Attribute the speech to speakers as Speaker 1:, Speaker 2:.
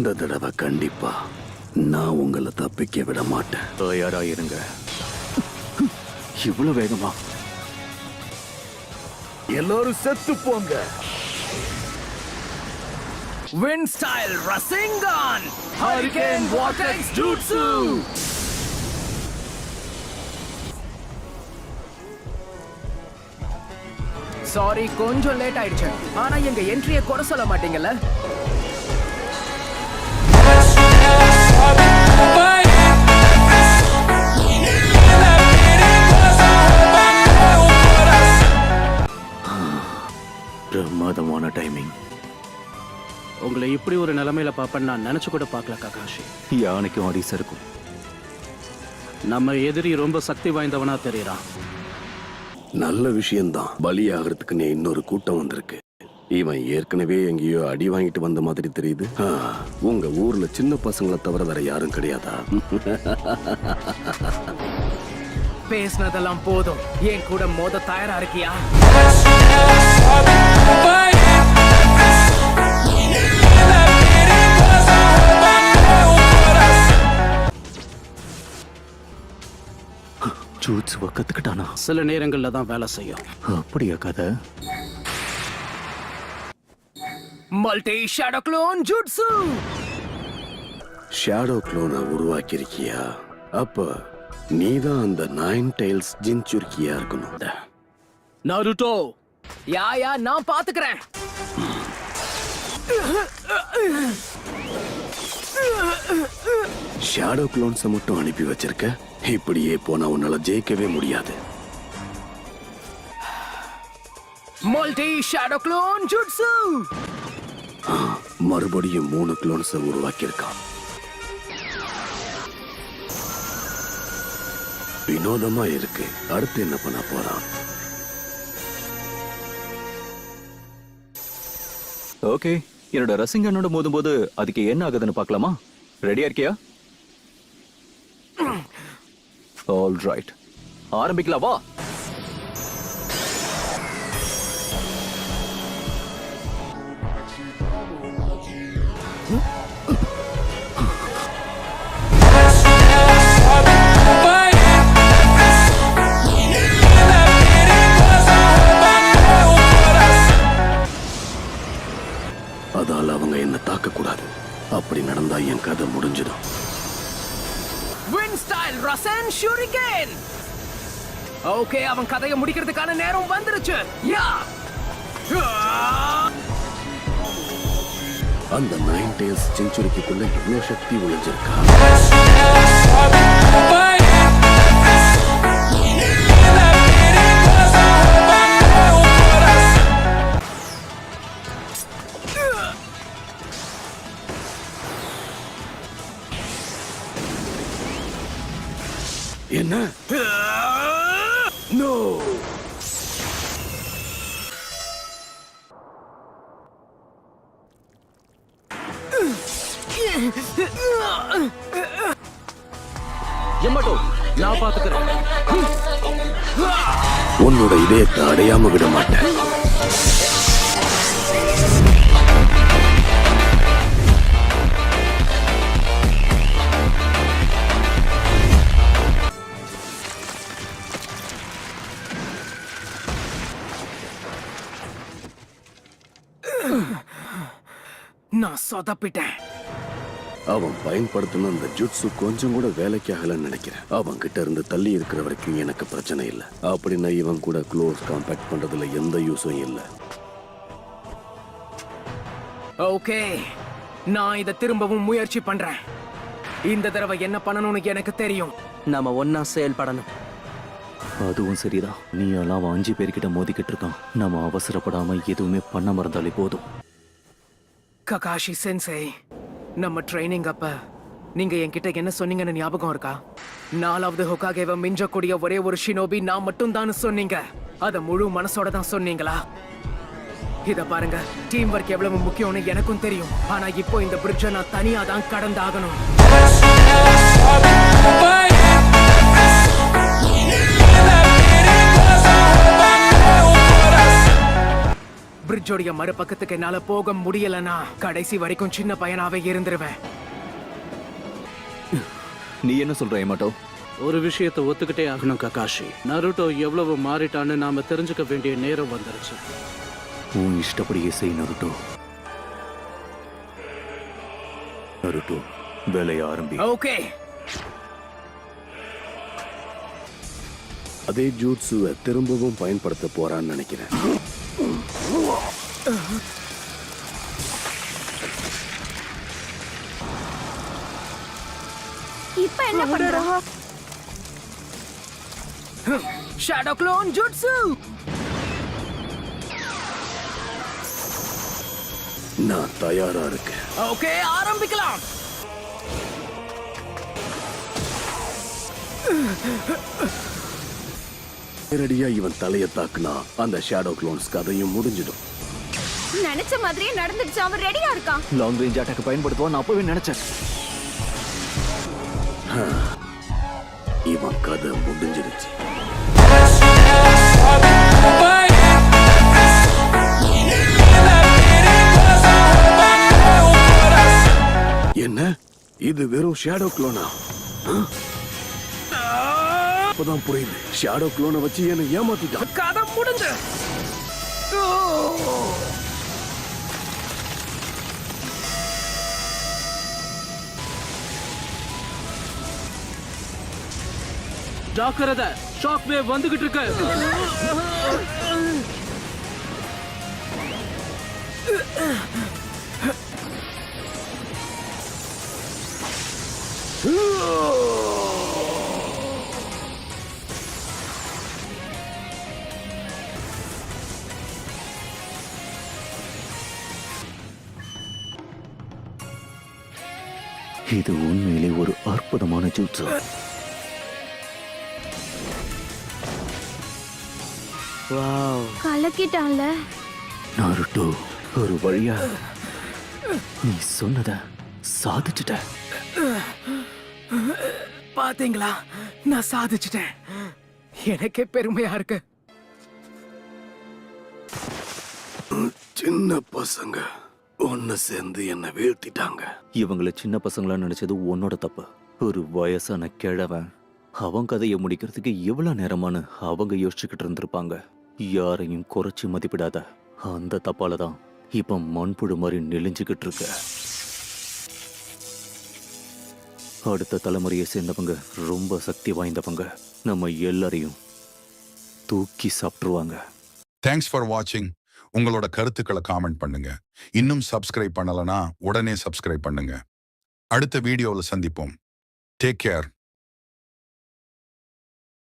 Speaker 1: இந்த தடவை கண்டிப்பா நான் உங்களை தப்பிக்க விட மாட்டேன்.
Speaker 2: தயாரா இருங்க. இவ்வளவு வேகமா?
Speaker 1: எல்லாரும் செத்து போங்க.
Speaker 3: Wind Style Rasengan Hurricane Vortex Jutsu. Sorry, கொஞ்சம் லேட் ஆயிடுச்சு. ஆனா எங்க என்ட்ரியை குறை சொல்ல மாட்டீங்கல்ல?
Speaker 2: பிரமாதமான டைமிங்.
Speaker 4: உங்களை இப்படி ஒரு நிலைமையில பாப்பேன்னு நான் நினைச்சு கூட பார்க்கல ககாஷி.
Speaker 2: யானைக்கும் அடிச இருக்கும்.
Speaker 4: நம்ம எதிரி ரொம்ப சக்தி வாய்ந்தவனா தெரியறான்.
Speaker 1: நல்ல விஷயம்தான். பலியாகிறதுக்குன்னு இன்னொரு கூட்டம் வந்திருக்கு. இவன் ஏற்கனவே எங்கேயோ அடி வாங்கிட்டு வந்த மாதிரி தெரியுது. உங்க ஊர்ல சின்ன பசங்களை தவிர வேற யாரும் கிடையாதா?
Speaker 3: பேசினதெல்லாம் போதும். ஏன் கூட மோத தயாரா இருக்கியா?
Speaker 2: ஜூட்ஸுவை கத்துக்கிட்டானா?
Speaker 4: சில நேரங்கள்ல தான் வேலை செய்யும்.
Speaker 2: அப்படியா கதை?
Speaker 3: Multi shadow clone jutsu.
Speaker 1: Shadow க்ளோனை உருவாக்கியிருக்கியா? அப்ப நீதான் அந்த 9 டைல்ஸ் ஜின்சுர்கியா இருக்கணும்.
Speaker 4: நாருட்டோ,
Speaker 3: யா நான் பாத்துக்கிறேன்.
Speaker 1: ஷேடோ க்ளோன்ஸை மட்டும் அனுப்பி வச்சிருக்க. இப்படியே போனா உன்னால ஜெயிக்கவே முடியாது.
Speaker 3: Multi shadow clone jutsu.
Speaker 1: மறுபடியும் 3 க்ளோன்ஸை உருவாக்கியிருக்கான். வினோதமா இருக்கு. அடுத்து என்ன பண்ண போறான்?
Speaker 2: ஓகே, என்னோட ரசிங்கனோட மோதும்போது அதுக்கு என்ன ஆகுதுன்னு பார்க்கலாமா? ரெடியா இருக்கியா? ஆல் ரைட், ஆரம்பிக்கலாம் வா.
Speaker 1: அதால அவங்க என்ன தாக்க கூடாது. அப்படி நடந்தா என் கதை முடிஞ்சிடும்.
Speaker 3: Wind Style Rasen Shuriken. Okay, அவன் கதையை முடிக்கிறதுக்கான நேரம் வந்துருச்சு. யா!
Speaker 1: அந்த 9 டைல்ஸ் செஞ்சுரிக்குள்ள இவ்வளவு சக்தி ஒளிஞ்சிருக்கா? என்ன? நோ!
Speaker 4: எம்மட்டோ, நான் பாத்துக்கிறேன்.
Speaker 1: உன்னோட இதயத்தை அடையாம விட மாட்டேன்.
Speaker 3: நான் சொதப்பிட்டேன்.
Speaker 1: அவன் பயன்படுத்தின அந்த ஜுட்சு கொஞ்சம் கூட வேலைக்கு ஆகலன்னு நினைக்கிறேன். அவன் கிட்ட இருந்து தள்ளி இருக்கிற வரைக்கும் எனக்கு பிரச்சனை இல்லை. அப்படின்னா இவன் கூட க்ளோஸ் காம்பேக்ட் பண்றதுல எந்த யூஸும் இல்லை.
Speaker 3: ஓகே, நான் இதை திரும்பவும் முயற்சி பண்றேன். இந்த தடவை என்ன பண்ணணும்னு எனக்கு தெரியும்.
Speaker 4: நாம ஒன்னா செயல்படணும்.
Speaker 2: அதுவும் சரிதான். நீ எல்லாம் 5 பேர்கிட்ட மோதிக்கிட்டு இருக்கான். நம்ம அவசரப்படாம எதுவுமே பண்ண மறந்தாலே போதும்.
Speaker 3: ககாஷி சென்சே, நம்ம ட்ரைனிங் அப்ப நீங்க என்கிட்ட என்ன சொன்னீங்கன்னு ஞாபகம் இருக்கா? 4வது ஹோகாகேவை மிஞ்சக்கூடிய ஒரே ஒரு ஷினோபி நான் மட்டும் தான் சொன்னீங்க. அத முழு மனசோட தான் சொன்னீங்களா? இத பாருங்க, டீம் ஒர்க் எவ்வளவு முக்கியம்னு எனக்கும் தெரியும். ஆனா இப்போ இந்த பிரிட்ஜை நான் தனியா தான் கடந்தாகணும். பிரிட்ஜோடைய மறுபக்கத்துக்கு என்னால போக முடியலனா கடைசி வரைக்கும் சின்ன பையனாவே இருந்துருவேன்.
Speaker 2: நீ என்ன சொல்ற ஏமாட்டோ?
Speaker 4: ஒரு விஷயத்தை ஒத்துக்கிட்டே ஆகணும் ககாஷி. நருட்டோ எவ்வளவு மாறிட்டான்னு நாம தெரிஞ்சுக்க வேண்டிய நேரம் வந்துருச்சு.
Speaker 2: உன் இஷ்டப்படியே செய் நருட்டோ. நருட்டோ, வேலையை ஆரம்பி.
Speaker 3: ஓகே.
Speaker 1: அதே ஜூட்ஸுவை திரும்பவும் பயன்படுத்த போறான்னு நினைக்கிறேன்.
Speaker 5: இப்ப என்ன பண்றோம்?
Speaker 3: Shadow clone jutsu.
Speaker 1: நான் தயாரா இருக்கேன்.
Speaker 3: ஓகே, ஆரம்பிக்கலாம்.
Speaker 1: நேரடியா இவன் தலையை தாக்குனா அந்த ஷேடோ க்ளோன்ஸ் கதையும் முடிஞ்சிடும்.
Speaker 5: நினைச்ச மாதிரியே நடந்துடுச்சு. அவன் ரெடியா இருக்கான்.
Speaker 2: லாங் ரேஞ்ச் அட்டாக் பயன்படுத்துவான்னு அப்பவே நினைச்சேன்.
Speaker 1: இவன் கதை முடிஞ்சிருச்சு. என்ன இது வெறும் ஷேடோ க்ளோனா? அப்பதான் புரியுது. ஷேடோ க்ளோனை வச்சு என்ன ஏமாத்திட்டான்.
Speaker 3: கதை முடிஞ்சு.
Speaker 4: ஜாக்கிரதை, ஷாக் வேவ் வந்துகிட்டு இருக்கு.
Speaker 2: இது உண்மையிலே ஒரு அற்புதமான ஜூட்ஸு.
Speaker 5: கலக்கிட்டான்ல.
Speaker 2: நாருட்டோ, ஒரு வழியா நீ சொன்னத சாதிச்சுட்ட.
Speaker 3: பாத்தீங்களா, நான் சாதிச்சிட்டேன். எனக்கே பெருமையா இருக்கு.
Speaker 1: சின்ன பசங்க ஒன்னு சேர்ந்து என்ன வீழ்த்திட்டாங்க.
Speaker 2: இவங்கள சின்ன பசங்களா நினைச்சது உன்னோட தப்பு. ஒரு வயசான கிழவன் அவன் கதையை முடிக்கிறதுக்கு எவ்வளவு நேரமானு அவங்க யோசிச்சுக்கிட்டு இருந்திருப்பாங்க. யாரையும் குறைச்சி மதிப்பிடாத. அந்த தப்பால தான் இப்ப மண்புழு மாதிரி நெளிஞ்சுக்கிட்டு இருக்க. அடுத்த தலைமுறையை சேர்ந்தவங்க ரொம்ப சக்தி வாய்ந்தவங்க. நம்ம எல்லாரையும் தூக்கி சாப்பிட்டுருவாங்க.
Speaker 6: தேங்க்ஸ் ஃபார் வாட்சிங். உங்களோட கருத்துக்களை காமெண்ட் பண்ணுங்க. இன்னும் சப்ஸ்கிரைப் பண்ணலனா உடனே சப்ஸ்கிரைப் பண்ணுங்க. அடுத்த வீடியோவில் சந்திப்போம். Take care.